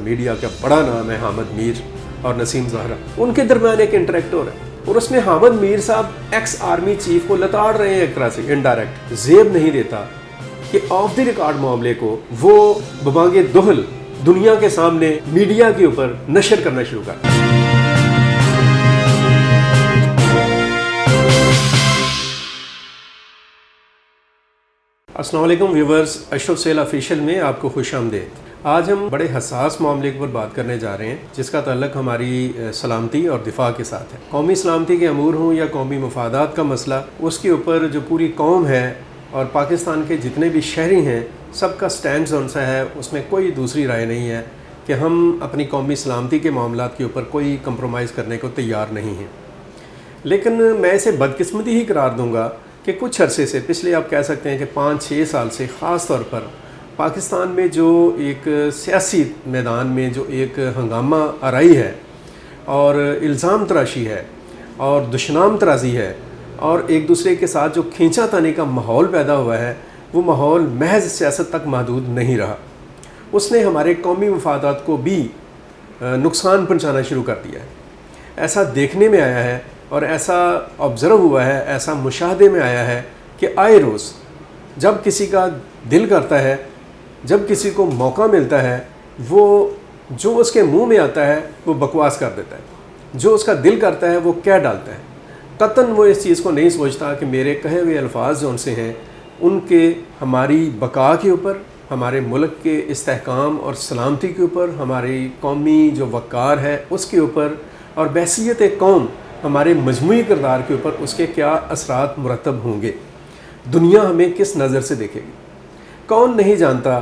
Media کا بڑا نام ہے حامد میر اور نسیم زہرا، ان کے درمیان ایک انٹریکٹ ہو رہا ہے اور اس میں حامد میر صاحب ایکس آرمی چیف کو لتاڑ رہے ہیں ایک طرح سے انڈائریکٹ، زیب نہیں دیتا کہ آف دی ریکارڈ معاملے کو وہ ببانگ دہل دنیا کے سامنے میڈیا کے اوپر نشر کرنا شروع کر۔ السلام علیکم ویورز، اشرف سہیل آفیشیل میں آپ کو خوش آمدید۔ آج ہم بڑے حساس معاملے پر بات کرنے جا رہے ہیں جس کا تعلق ہماری سلامتی اور دفاع کے ساتھ ہے۔ قومی سلامتی کے امور ہوں یا قومی مفادات کا مسئلہ، اس کے اوپر جو پوری قوم ہے اور پاکستان کے جتنے بھی شہری ہیں سب کا سٹینڈ زون سا ہے، اس میں کوئی دوسری رائے نہیں ہے کہ ہم اپنی قومی سلامتی کے معاملات کے اوپر کوئی کمپرومائز کرنے کو تیار نہیں ہیں۔ لیکن میں اسے بدقسمتی ہی قرار دوں گا کہ کچھ عرصے سے، پچھلے آپ کہہ سکتے ہیں کہ 5-6 سال سے خاص طور پر پاکستان میں جو ایک سیاسی میدان میں جو ایک ہنگامہ آرائی ہے اور الزام تراشی ہے اور دشنام ترازی ہے اور ایک دوسرے کے ساتھ جو کھینچا تانی کا ماحول پیدا ہوا ہے، وہ ماحول محض سیاست تک محدود نہیں رہا، اس نے ہمارے قومی مفادات کو بھی نقصان پہنچانا شروع کر دیا ہے۔ ایسا دیکھنے میں آیا ہے اور ایسا آبزرو ہوا ہے، ایسا مشاہدے میں آیا ہے کہ آئے روز جب کسی کا دل کرتا ہے، جب کسی کو موقع ملتا ہے، وہ جو اس کے منہ میں آتا ہے وہ بکواس کر دیتا ہے، جو اس کا دل کرتا ہے وہ کہہ ڈالتا ہے۔ قطعاً وہ اس چیز کو نہیں سوچتا کہ میرے کہے ہوئے الفاظ جو ان سے ہیں ان کے ہماری بقا کے اوپر، ہمارے ملک کے استحکام اور سلامتی کے اوپر، ہماری قومی جو وقار ہے اس کے اوپر اور بحیثیت قوم ہمارے مجموعی کردار کے اوپر اس کے کیا اثرات مرتب ہوں گے، دنیا ہمیں کس نظر سے دیکھے گی۔ کون نہیں جانتا،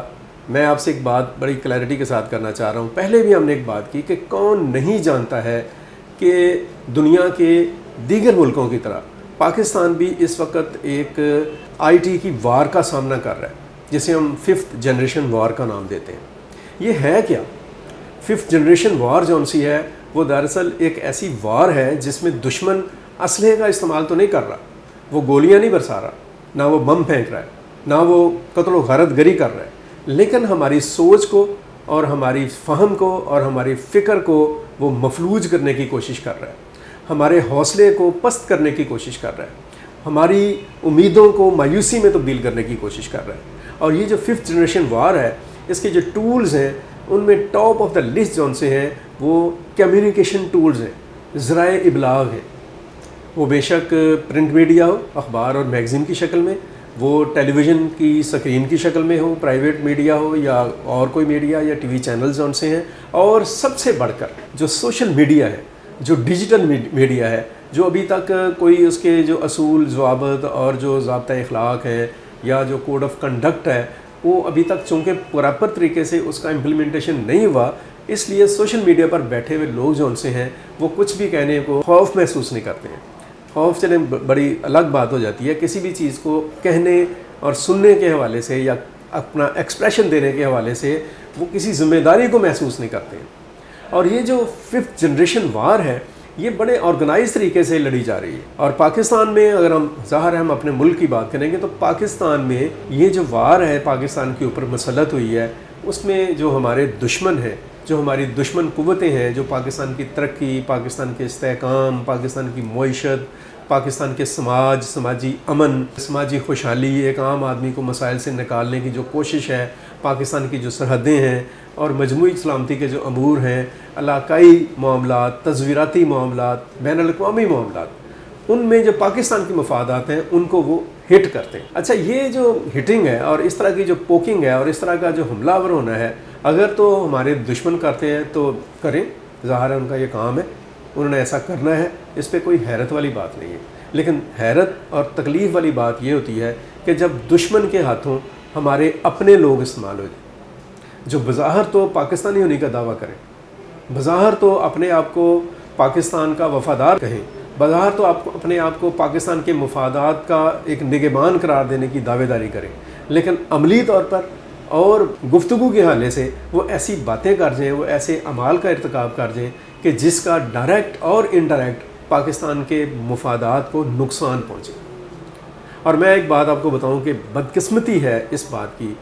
میں آپ سے ایک بات بڑی کلیئرٹی کے ساتھ کرنا چاہ رہا ہوں، پہلے بھی ہم نے ایک بات کی کہ کون نہیں جانتا ہے کہ دنیا کے دیگر ملکوں کی طرح پاکستان بھی اس وقت ایک آئی ٹی کی وار کا سامنا کر رہا ہے جسے ہم 5th جنریشن وار کا نام دیتے ہیں۔ یہ ہے کیا؟ 5th جنریشن وار جون سی ہے وہ دراصل ایک ایسی وار ہے جس میں دشمن اسلحے کا استعمال تو نہیں کر رہا، وہ گولیاں نہیں برسا رہا، نہ وہ بم پھینک رہا ہے، نہ وہ قتل و غارت گری کر رہا ہے، لیکن ہماری سوچ کو اور ہماری فہم کو اور ہماری فکر کو وہ مفلوج کرنے کی کوشش کر رہا ہے، ہمارے حوصلے کو پست کرنے کی کوشش کر رہا ہے، ہماری امیدوں کو مایوسی میں تبدیل کرنے کی کوشش کر رہا ہے۔ اور یہ جو 5th جنریشن وار ہے، اس کے جو ٹولز ہیں ان میں ٹاپ آف دا لسٹ جون سے ہیں وہ کمیونیکیشن ٹولز ہیں، ذرائع ابلاغ ہیں، وہ بے شک پرنٹ میڈیا ہو، اخبار اور میگزین کی شکل میں، وہ ٹیلی ویژن کی سکرین کی شکل میں ہو، پرائیویٹ میڈیا ہو یا اور کوئی میڈیا یا ٹی وی چینلز جون سے ہیں، اور سب سے بڑھ کر جو سوشل میڈیا ہے، جو ڈیجیٹل میڈیا ہے، جو ابھی تک کوئی اس کے جو اصول ضوابط اور جو ضابطۂ اخلاق ہیں یا جو کوڈ آف کنڈکٹ ہے وہ ابھی تک چونکہ پراپر طریقے سے اس کا امپلیمنٹیشن نہیں ہوا، اس لیے سوشل میڈیا پر بیٹھے ہوئے لوگ جو ان سے ہیں وہ کچھ بھی کہنے کو خوف محسوس نہیں کرتے ہیں۔ خوف چلیں بڑی الگ بات ہو جاتی ہے، کسی بھی چیز کو کہنے اور سننے کے حوالے سے یا اپنا ایکسپریشن دینے کے حوالے سے وہ کسی ذمہ داری کو محسوس نہیں کرتے ہیں۔ اور یہ جو 5th جنریشن وار ہے یہ بڑے آرگنائز طریقے سے لڑی جا رہی ہے، اور پاکستان میں اگر ہم ظاہر ہے ہم اپنے ملک کی بات کریں گے تو پاکستان میں یہ جو وار ہے پاکستان کے اوپر مسلط ہوئی ہے، اس میں جو ہمارے دشمن ہیں، جو ہماری دشمن قوتیں ہیں، جو پاکستان کی ترقی، پاکستان کے استحکام، پاکستان کی معیشت، پاکستان کے سماجی امن، سماجی خوشحالی، ایک عام آدمی کو مسائل سے نکالنے کی جو کوشش ہے، پاکستان کی جو سرحدیں ہیں اور مجموعی سلامتی کے جو امور ہیں، علاقائی معاملات، تصویراتی معاملات، بین الاقوامی معاملات، ان میں جو پاکستان کے مفادات ہیں ان کو وہ ہٹ کرتے ہیں۔ اچھا، یہ جو ہٹنگ ہے اور اس طرح کی جو پوکنگ ہے اور اس طرح کا جو حملہ آور ہونا ہے، اگر تو ہمارے دشمن کرتے ہیں تو کریں، ظاہر ہے ان کا یہ کام ہے، انہوں نے ایسا کرنا ہے، اس پہ کوئی حیرت والی بات نہیں ہے۔ لیکن حیرت اور تکلیف والی بات یہ ہوتی ہے کہ جب دشمن کے ہاتھوں ہمارے اپنے لوگ استعمال ہو جائیں، جو بظاہر تو پاکستانی ہونے کا دعویٰ کریں، بظاہر تو اپنے آپ کو پاکستان کا وفادار کہیں، بظاہر تو اپنے آپ کو پاکستان کے مفادات کا ایک نگہبان قرار دینے کی دعوے داری کریں، لیکن عملی طور پر اور گفتگو کے حوالے سے وہ ایسی باتیں کر جائیں، وہ ایسے اعمال کا ارتکاب کر جائیں کہ جس کا ڈائریکٹ اور انڈائریکٹ پاکستان کے مفادات کو نقصان پہنچے۔ اور میں ایک بات آپ کو بتاؤں کہ بدقسمتی ہے اس بات کی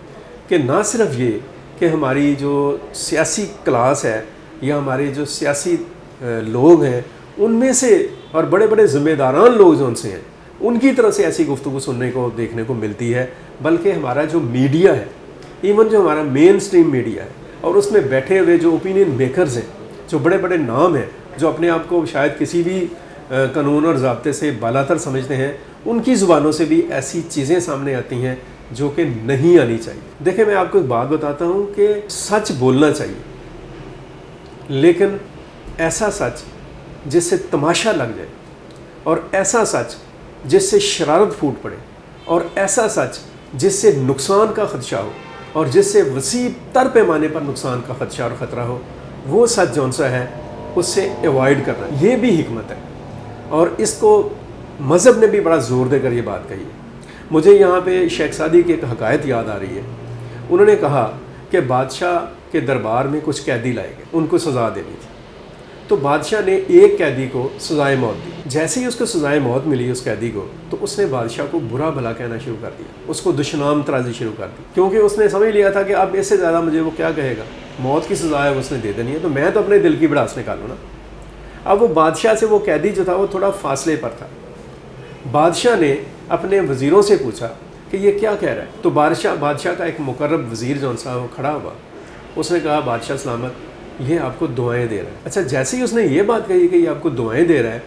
کہ نہ صرف یہ کہ ہماری جو سیاسی کلاس ہے یا ہمارے جو سیاسی لوگ ہیں ان میں سے، اور بڑے بڑے ذمہ داران لوگ جو ان سے ہیں، ان کی طرف سے ایسی گفتگو سننے کو دیکھنے کو ملتی ہے. بلکہ ہمارا جو میڈیا ہے، ایون جو ہمارا مین سٹریم میڈیا ہے، اور اس میں بیٹھے ہوئے جو اوپینین میکرز ہیں، جو بڑے بڑے نام ہیں، جو اپنے آپ کو شاید کسی بھی قانون اور ضابطے سے بالاتر سمجھتے ہیں، ان کی زبانوں سے بھی ایسی چیزیں سامنے آتی ہیں جو کہ نہیں آنی چاہیے. دیکھیں میں آپ کو ایک بات بتاتا ہوں کہ سچ بولنا چاہیے، لیکن ایسا سچ جس سے تماشا لگ جائے، اور ایسا سچ جس سے شرارت پھوٹ پڑے، اور ایسا سچ جس سے نقصان کا خدشہ ہو، اور جس سے وسیع تر پیمانے پر نقصان کا خدشہ اور خطرہ ہو، وہ سچ جون سا ہے اس سے ایوائڈ کرنا. یہ بھی حکمت ہے، اور اس کو مذہب نے بھی بڑا زور دے کر یہ بات کہی ہے. مجھے یہاں پہ شیخ سعدی کی ایک حکایت یاد آ رہی ہے. انہوں نے کہا کہ بادشاہ کے دربار میں کچھ قیدی لائے گئے، ان کو سزا دینی تھی. تو بادشاہ نے ایک قیدی کو سزائے موت دی. جیسے ہی اس کو سزائے موت ملی اس قیدی کو، تو اس نے بادشاہ کو برا بھلا کہنا شروع کر دیا، اس کو دشنام ترازی شروع کر دی، کیونکہ اس نے سمجھ لیا تھا کہ اب اس سے زیادہ مجھے وہ کیا کہے گا، موت کی سزا ہے اس نے دے دینی ہے، تو میں تو اپنے دل کی بڑاس نکالوں نا. اب وہ بادشاہ سے وہ قیدی جو تھا وہ تھوڑا فاصلے پر تھا. بادشاہ نے اپنے وزیروں سے پوچھا کہ یہ کیا کہہ رہا ہے. تو بادشاہ کا ایک مقرب وزیر جو سا وہ کھڑا ہوا، اس نے کہا بادشاہ سلامت، یہ آپ کو دعائیں دے رہا ہے. اچھا جیسے ہی اس نے یہ بات کہی کہ یہ آپ کو دعائیں دے رہا ہے،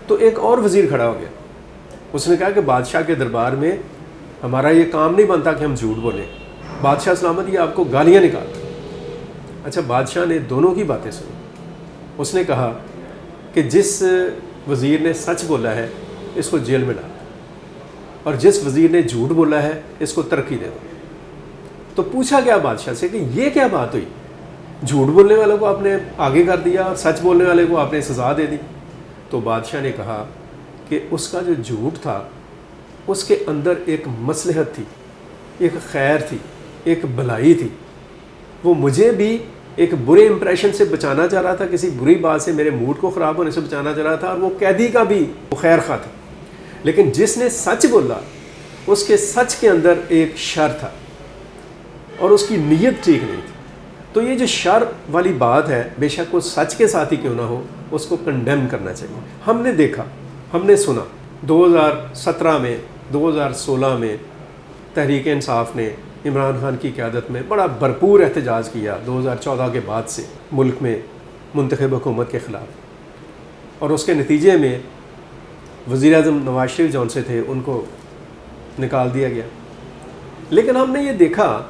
تو ایک اور وزیر کھڑا ہو گیا. اس نے کہا کہ بادشاہ کے دربار میں ہمارا یہ کام نہیں بنتا کہ ہم جھوٹ بولیں، بادشاہ سلامت یہ آپ کو گالیاں نکالتا. اچھا بادشاہ نے دونوں کی باتیں سنی. اس نے کہا کہ جس وزیر نے سچ بولا ہے اس کو جیل میں ڈال، اور جس وزیر نے جھوٹ بولا ہے اس کو ترقی دے دو. تو پوچھا گیا بادشاہ سے کہ یہ کیا بات ہوئی، جھوٹ بولنے والوں کو آپ نے آگے کر دیا اور سچ بولنے والے کو آپ نے سزا دے دی. تو بادشاہ نے کہا کہ اس کا جو جھوٹ تھا اس کے اندر ایک مصلحت تھی، ایک خیر تھی، ایک بھلائی تھی. وہ مجھے بھی ایک برے امپریشن سے بچانا چاہ رہا تھا، کسی بری بات سے میرے موڈ کو خراب ہونے سے بچانا چاہ رہا تھا، اور وہ قیدی کا بھی وہ خیر خواہ تھا. لیکن جس نے سچ بولا اس کے سچ کے اندر ایک شر تھا، اور اس کی نیت ٹھیک نہیں تھی. تو یہ جو شر والی بات ہے، بے شک وہ سچ کے ساتھ ہی کیوں نہ ہو، اس کو کنڈیم کرنا چاہیے. ہم نے دیکھا، ہم نے سنا 2017 میں 2016 میں تحریک انصاف نے عمران خان کی قیادت میں بڑا بھرپور احتجاج کیا 2014 کے بعد سے ملک میں منتخب حکومت کے خلاف، اور اس کے نتیجے میں وزیر اعظم نواز شریف جون سے تھے ان کو نکال دیا گیا. لیکن ہم نے یہ دیکھا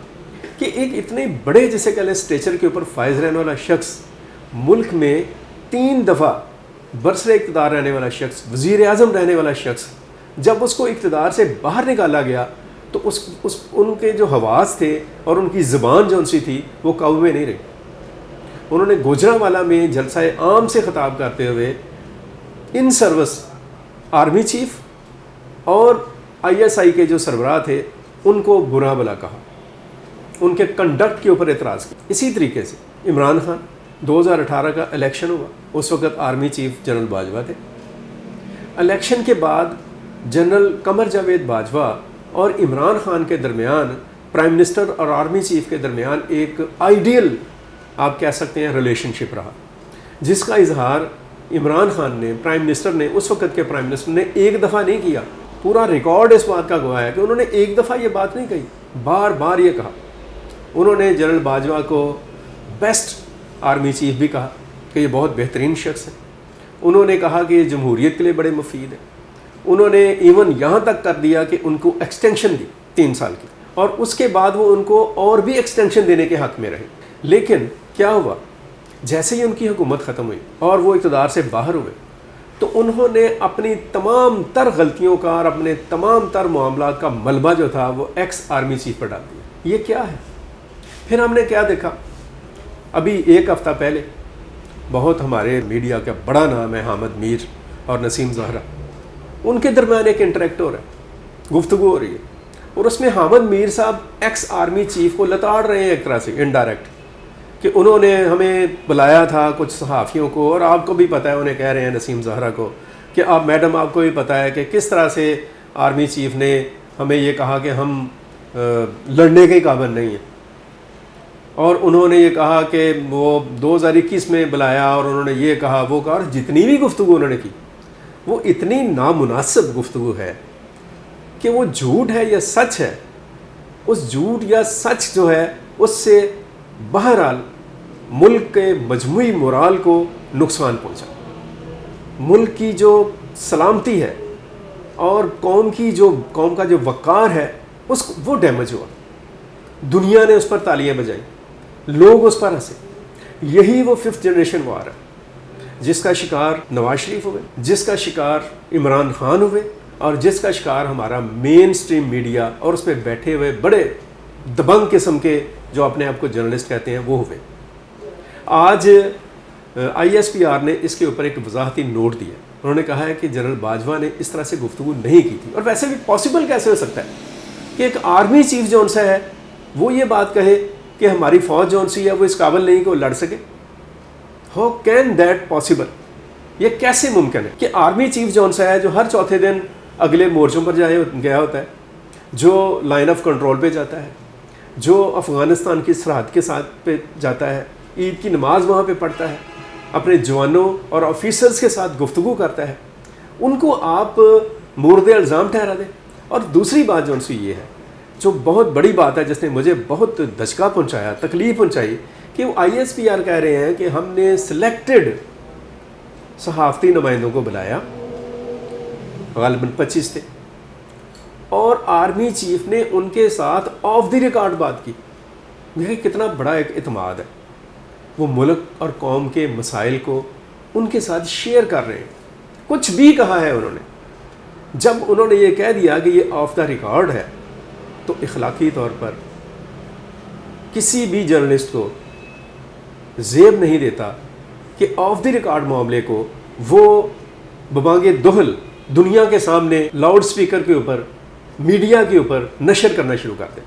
کہ ایک اتنے بڑے جسے کہہ لیں اسٹیچر کے اوپر فائز رہنے والا شخص، ملک میں 3 دفعہ برسر اقتدار رہنے والا شخص، وزیر اعظم رہنے والا شخص، جب اس کو اقتدار سے باہر نکالا گیا تو ان کے جو حواس تھے اور ان کی زبان جو ان سی تھی وہ قابو میں نہیں رہی. انہوں نے گوجرانوالا میں جلسہ عام سے خطاب کرتے ہوئے ان سروس آرمی چیف اور ISI کے جو سربراہ تھے ان کو برا بھلا کہا، ان کے کنڈکٹ کے اوپر اعتراض کیا. اسی طریقے سے عمران خان 2018 کا الیکشن ہوا، اس وقت آرمی چیف جنرل باجوہ تھے. الیکشن کے بعد جنرل قمر جاوید باجوہ اور عمران خان کے درمیان، پرائم منسٹر اور آرمی چیف کے درمیان ایک آئیڈیل آپ کہہ سکتے ہیں ریلیشن شپ رہا، جس کا اظہار عمران خان نے، پرائم منسٹر نے، اس وقت کے پرائم منسٹر نے ایک دفعہ نہیں کیا. پورا ریکارڈ اس بات کا گواہ ہے کہ انہوں نے ایک دفعہ یہ بات نہیں کہی، بار بار یہ کہا. انہوں نے جنرل باجوہ کو بیسٹ آرمی چیف بھی کہا کہ یہ بہت بہترین شخص ہے. انہوں نے کہا کہ یہ جمہوریت کے لیے بڑے مفید ہیں. انہوں نے ایون یہاں تک کر دیا کہ ان کو ایکسٹینشن دی 3 سال کی، اور اس کے بعد وہ ان کو اور بھی ایکسٹینشن دینے کے حق میں رہے. لیکن کیا ہوا، جیسے ہی ان کی حکومت ختم ہوئی اور وہ اقتدار سے باہر ہوئے تو انہوں نے اپنی تمام تر غلطیوں کا اور اپنے تمام تر معاملات کا ملبہ جو تھا وہ ایکس آرمی چیف پر ڈال دیا. یہ کیا ہے؟ پھر ہم نے کیا دیکھا، ابھی 1 ہفتہ پہلے بہت ہمارے میڈیا کا بڑا نام ہے حامد میر اور نسیم زہرا، ان کے درمیان ایک انٹریکٹ ہو رہا ہے، گفتگو ہو رہی ہے، اور اس میں حامد میر صاحب ایکس آرمی چیف کو لتاڑ رہے ہیں ایک طرح سے انڈائریکٹ، کہ انہوں نے ہمیں بلایا تھا کچھ صحافیوں کو، اور آپ کو بھی پتہ ہے، انہیں کہہ رہے ہیں نسیم زہرا کو کہ آپ میڈم آپ کو بھی پتہ ہے کہ کس طرح سے آرمی چیف نے ہمیں یہ کہا کہ ہم لڑنے کے قابل نہیں ہیں. اور انہوں نے یہ کہا کہ وہ 2021 میں بلایا اور انہوں نے یہ کہا وہ کہا، اور جتنی بھی گفتگو انہوں نے کی وہ اتنی نامناسب گفتگو ہے کہ وہ جھوٹ ہے یا سچ ہے، اس جھوٹ یا سچ جو ہے اس سے بہرحال ملک کے مجموعی مورال کو نقصان پہنچا، ملک کی جو سلامتی ہے اور قوم کا جو وقار ہے وہ ڈیمیج ہوا، دنیا نے اس پر تالیاں بجائیں، لوگ اس پر ہنسے۔ یہی وہ 5th جنریشن وار ہے جس کا شکار نواز شریف ہوئے، جس کا شکار عمران خان ہوئے، اور جس کا شکار ہمارا مین سٹریم میڈیا اور اس پہ بیٹھے ہوئے بڑے دبنگ قسم کے جو اپنے آپ کو جرنلسٹ کہتے ہیں وہ ہوئے۔ آج ISPR نے اس کے اوپر ایک وضاحتی نوٹ دیا، انہوں نے کہا ہے کہ جنرل باجوہ نے اس طرح سے گفتگو نہیں کی تھی، اور ویسے بھی پاسبل کیسے ہو سکتا ہے کہ ایک آرمی چیف جو ان سے ہے وہ یہ بات کہے کہ ہماری فوج جو ان سی ہے وہ اس قابل نہیں کہ وہ لڑ سکے۔ How can that possible? یہ کیسے ممکن ہے کہ آرمی چیف جو ان سے ہے جو ہر چوتھے دن اگلے مورچوں پر گیا ہوتا ہے، جو لائن آف کنٹرول پہ جاتا ہے، جو افغانستان کی سرحد کے ساتھ پہ جاتا ہے، عید کی نماز وہاں پہ پڑھتا ہے، اپنے جوانوں اور آفیسرز کے ساتھ گفتگو کرتا ہے، ان کو آپ مورد الزام ٹھہرا دیں۔ اور دوسری بات جو ان سے یہ ہے، جو بہت بڑی بات ہے جس نے مجھے بہت دھچکا پہنچایا، تکلیف پہنچائی، کہ وہ ISPR کہہ رہے ہیں کہ ہم نے سلیکٹڈ صحافتی نمائندوں کو بلایا، غالباً 25 تھے، اور آرمی چیف نے ان کے ساتھ آف دی ریکارڈ بات کی۔ یہ کتنا بڑا ایک اعتماد ہے، وہ ملک اور قوم کے مسائل کو ان کے ساتھ شیئر کر رہے ہیں۔ کچھ بھی کہا ہے انہوں نے، جب انہوں نے یہ کہہ دیا کہ یہ آف دا ریکارڈ ہے تو اخلاقی طور پر کسی بھی جرنلسٹ کو زیب نہیں دیتا کہ آف دی ریکارڈ معاملے کو وہ ببانگ دہل دنیا کے سامنے لاؤڈ سپیکر کے اوپر، میڈیا کے اوپر نشر کرنا شروع کر دیں۔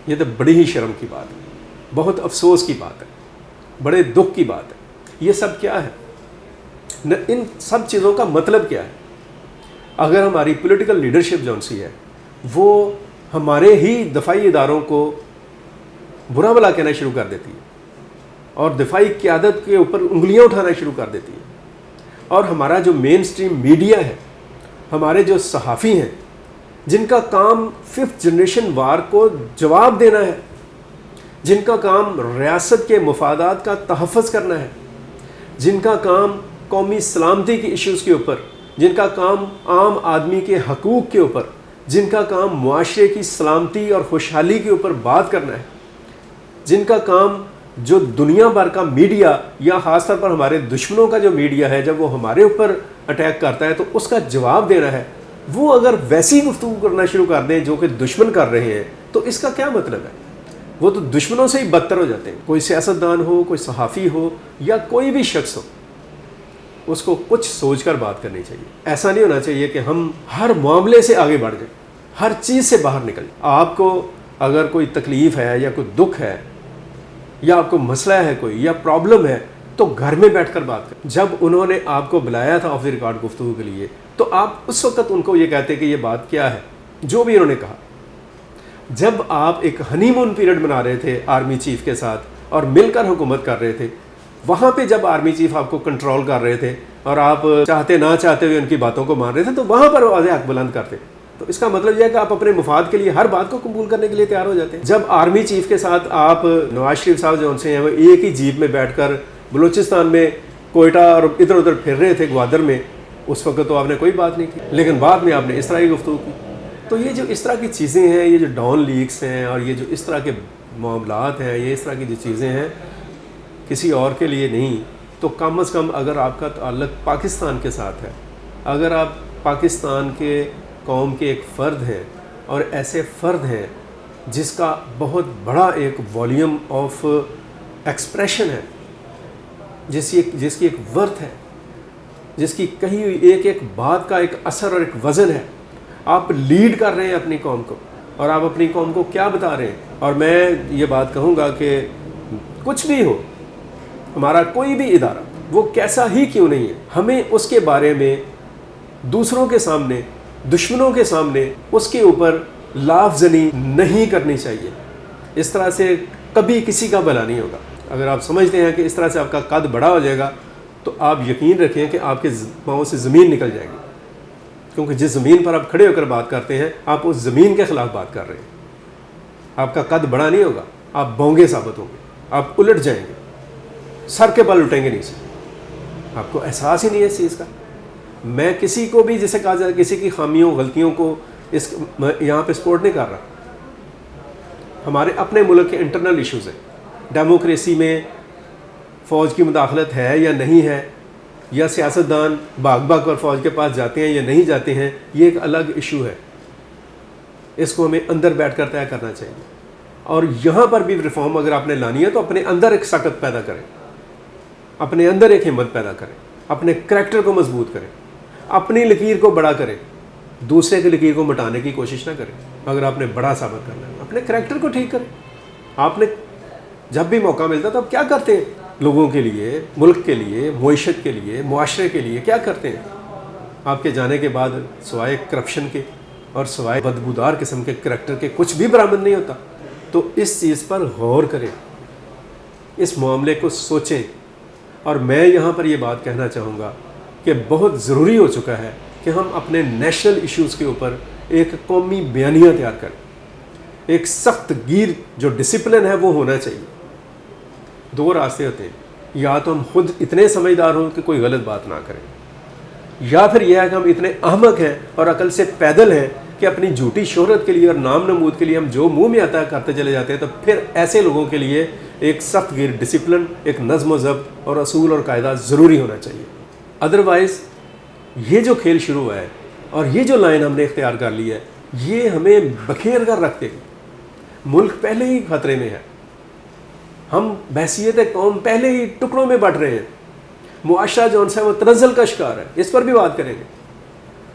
یہ تو بڑی ہی شرم کی بات ہے، بہت افسوس کی بات ہے، بڑے دکھ کی بات ہے۔ یہ سب کیا ہے؟ ان سب چیزوں کا مطلب کیا ہے؟ اگر ہماری پولیٹیکل لیڈرشپ جو سی ہے وہ ہمارے ہی دفاعی اداروں کو برا بھلا کہنا شروع کر دیتی ہے اور دفاعی قیادت کے اوپر انگلیاں اٹھانا شروع کر دیتی ہے، اور ہمارا جو مین سٹریم میڈیا ہے، ہمارے جو صحافی ہیں جن کا کام 5th جنریشن وار کو جواب دینا ہے، جن کا کام ریاست کے مفادات کا تحفظ کرنا ہے، جن کا کام قومی سلامتی کے ایشوز کے اوپر، جن کا کام عام آدمی کے حقوق کے اوپر، جن کا کام معاشرے کی سلامتی اور خوشحالی کے اوپر بات کرنا ہے، جن کا کام جو دنیا بھر کا میڈیا یا خاص طور پر ہمارے دشمنوں کا جو میڈیا ہے جب وہ ہمارے اوپر اٹیک کرتا ہے تو اس کا جواب دینا ہے، وہ اگر ویسی گفتگو کرنا شروع کر دیں جو کہ دشمن کر رہے ہیں تو اس کا کیا مطلب ہے؟ وہ تو دشمنوں سے ہی بدتر ہو جاتے ہیں۔ کوئی سیاستدان ہو، کوئی صحافی ہو یا کوئی بھی شخص ہو، اس کو کچھ سوچ کر بات کرنی چاہیے۔ ایسا نہیں ہونا چاہیے کہ ہم ہر معاملے سے آگے بڑھ جائیں، ہر چیز سے باہر نکل جائیں۔ آپ کو اگر کوئی تکلیف ہے یا کوئی دکھ ہے یا آپ کو مسئلہ ہے کوئی یا پرابلم ہے تو گھر میں بیٹھ کر بات کریں۔ جب انہوں نے آپ کو بلایا تھا آف دی ریکارڈ گفتگو کے لیے تو آپ اس وقت ان کو یہ کہتے کہ یہ بات کیا ہے جو بھی انہوں نے کہا۔ جب آپ ایک ہنی مون پیریڈ بنا رہے تھے آرمی چیف کے ساتھ اور مل کر حکومت کر رہے تھے، وہاں پہ جب آرمی چیف آپ کو کنٹرول کر رہے تھے اور آپ چاہتے نہ چاہتے ہوئے ان کی باتوں کو مان رہے تھے تو وہاں پر واضح حق بلند کرتے، تو اس کا مطلب یہ ہے کہ آپ اپنے مفاد کے لیے ہر بات کو قبول کرنے کے لیے تیار ہو جاتے ہیں۔ جب آرمی چیف کے ساتھ آپ نواز شریف صاحب جو ان سے ہیں وہ ایک ہی جیپ میں بیٹھ کر بلوچستان میں کوئٹہ اور ادھر ادھر پھر رہے تھے گوادر میں، اس وقت تو آپ نے کوئی بات نہیں کی، لیکن بعد میں آپ نے اس طرح کی گفتگو کی۔ تو یہ جو اس طرح کی چیزیں ہیں، یہ جو ڈاؤن لیکس ہیں اور یہ جو اس طرح کے معاملات ہیں، یہ اس طرح کی جو چیزیں ہیں کسی اور کے لیے نہیں تو کم از کم اگر آپ کا تعلق پاکستان کے ساتھ ہے، اگر آپ پاکستان کے قوم کے ایک فرد ہیں اور ایسے فرد ہیں جس کا بہت بڑا ایک والیوم آف ایکسپریشن ہے، جس کی ایک ورتھ ہے، جس کی کہی ہوئی ایک ایک بات کا ایک اثر اور ایک وزن ہے، آپ لیڈ کر رہے ہیں اپنی قوم کو اور آپ اپنی قوم کو کیا بتا رہے ہیں۔ اور میں یہ بات کہوں گا کہ کچھ بھی ہو، ہمارا کوئی بھی ادارہ وہ کیسا ہی کیوں نہیں ہے، ہمیں اس کے بارے میں دوسروں کے سامنے، دشمنوں کے سامنے اس کے اوپر لاف زنی نہیں کرنی چاہیے۔ اس طرح سے کبھی کسی کا بھلا نہیں ہوگا۔ اگر آپ سمجھتے ہیں کہ اس طرح سے آپ کا قد بڑا ہو جائے گا تو آپ یقین رکھیں کہ آپ کے پاؤں سے زمین نکل جائے گی، کیونکہ جس زمین پر آپ کھڑے ہو کر بات کرتے ہیں آپ اس زمین کے خلاف بات کر رہے ہیں۔ آپ کا قد بڑا نہیں ہوگا، آپ بونگے ثابت ہوں گے، آپ الٹ جائیں گے، سر کے بل اٹھیں گے نہیں سے، آپ کو احساس ہی نہیں ہے اس چیز کا۔ میں کسی کو بھی جسے کہا جائے کسی کی خامیوں غلطیوں کو یہاں پہ سپورٹ نہیں کر رہا۔ ہمارے اپنے ملک کے انٹرنل ایشوز ہیں، ڈیموکریسی میں فوج کی مداخلت ہے یا نہیں ہے، یا سیاستدان بھاگ بھاگ کر فوج کے پاس جاتے ہیں یا نہیں جاتے ہیں، یہ ایک الگ ایشو ہے۔ اس کو ہمیں اندر بیٹھ کر طے کرنا چاہیے، اور یہاں پر بھی ریفارم اگر آپ نے لانی ہے تو اپنے اندر ایک سخت پیدا کریں، اپنے اندر ایک ہمت پیدا کریں، اپنے کریکٹر کو مضبوط کریں، اپنی لکیر کو بڑا کریں، دوسرے کی لکیر کو مٹانے کی کوشش نہ کریں۔ اگر آپ نے بڑا ثابت کرنا ہے اپنے کریکٹر کو ٹھیک کریں۔ آپ نے جب بھی موقع ملتا تو آپ کیا کرتے ہیں؟ لوگوں کے لیے، ملک کے لیے، معیشت کے لیے، معاشرے کے لیے کیا کرتے ہیں؟ آپ کے جانے کے بعد سوائے کرپشن کے اور سوائے بدبودار قسم کے کریکٹر کے کچھ بھی برآمد نہیں ہوتا۔ تو اس چیز پر غور کریں، اس معاملے کو سوچیں، اور میں یہاں پر یہ بات کہنا چاہوں گا کہ بہت ضروری ہو چکا ہے کہ ہم اپنے نیشنل ایشوز کے اوپر ایک قومی بیانیہ تیار کریں۔ ایک سخت گیر جو ڈسپلن ہے وہ ہونا چاہیے۔ دو راستے ہوتے ہیں، یا تو ہم خود اتنے سمجھدار ہوں کہ کوئی غلط بات نہ کریں، یا پھر یہ ہے کہ ہم اتنے احمق ہیں اور عقل سے پیدل ہیں کہ اپنی جھوٹی شہرت کے لیے اور نام نمود کے لیے ہم جو منہ میں آتا ہے کرتے چلے جاتے ہیں۔ تو پھر ایسے لوگوں کے لیے ایک سخت گیر ڈسپلن، ایک نظم و ضبط اور اصول اور قاعدہ ضروری ہونا چاہیے۔ ادروائز یہ جو کھیل شروع ہوا ہے اور یہ جو لائن ہم نے اختیار کر لی ہے، یہ ہمیں بکھیر کر رکھ دے گی۔ ملک پہلے ہی خطرے میں ہے، ہم بحثیت قوم پہلے ہی ٹکڑوں میں بٹ رہے ہیں، معاشرہ جو ہے وہ تنزل کا شکار ہے۔ اس پر بھی بات کریں گے۔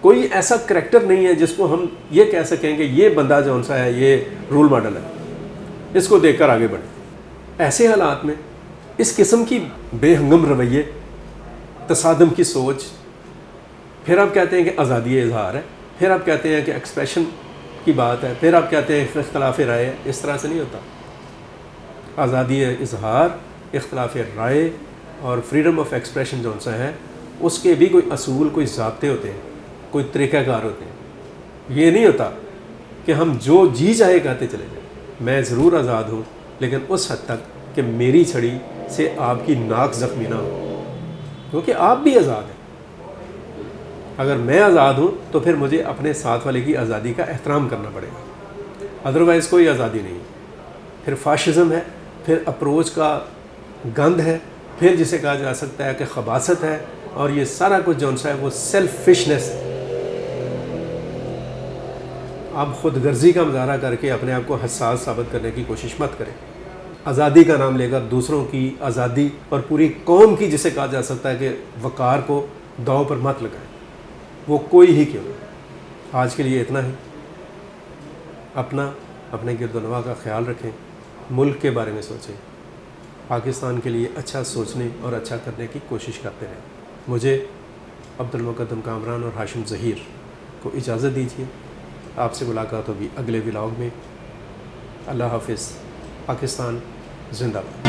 کوئی ایسا کریکٹر نہیں ہے جس کو ہم یہ کہہ سکیں کہ یہ بندہ جو ہے یہ رول ماڈل ہے، اس کو دیکھ کر آگے بڑھیں۔ ایسے حالات میں اس قسم کی بے ہنگم رویے، تصادم کی سوچ، پھر آپ کہتے ہیں کہ آزادی اظہار ہے، پھر آپ کہتے ہیں کہ ایکسپریشن کی بات ہے، پھر آپ کہتے ہیں اختلاف رائے ہے۔ اس طرح سے نہیں ہوتا۔ آزادی اظہار، اختلاف رائے اور فریڈم آف ایکسپریشن جو ہے اس کے بھی کوئی اصول، کوئی ضابطے ہوتے ہیں، کوئی طریقہ کار ہوتے ہیں۔ یہ نہیں ہوتا کہ ہم جو جی چاہے کہتے چلے جائیں۔ میں ضرور آزاد ہوں، لیکن اس حد تک کہ میری چھڑی سے آپ کی ناک زخمی نہ ہو، کیونکہ آپ بھی آزاد ہیں۔ اگر میں آزاد ہوں تو پھر مجھے اپنے ساتھ والے کی آزادی کا احترام کرنا پڑے گا، ادروائز کوئی آزادی نہیں۔ پھر فاشزم ہے، پھر اپروچ کا گند ہے، پھر جسے کہا جا سکتا ہے کہ خباثت ہے، اور یہ سارا کچھ جو ہے وہ سیلف فشنس ہے۔ آپ خود غرضی کا مظاہرہ کر کے اپنے آپ کو حساس ثابت کرنے کی کوشش مت کریں۔ آزادی کا نام لے کر دوسروں کی آزادی اور پوری قوم کی جسے کہا جا سکتا ہے کہ وقار کو داؤ پر مت لگائیں، وہ کوئی ہی کیوں نہیں۔ آج کے لیے اتنا ہی۔ اپنے گرد و نواح کا خیال رکھیں، ملک کے بارے میں سوچیں، پاکستان کے لیے اچھا سوچنے اور اچھا کرنے کی کوشش کرتے رہیں۔ مجھے عبد المقدم کامران اور ہاشم ظہیر کو اجازت دیجیے۔ آپ سے ملاقات ہوگی اگلے ولاگ میں۔ اللہ حافظ۔ پاکستان زندہ باد۔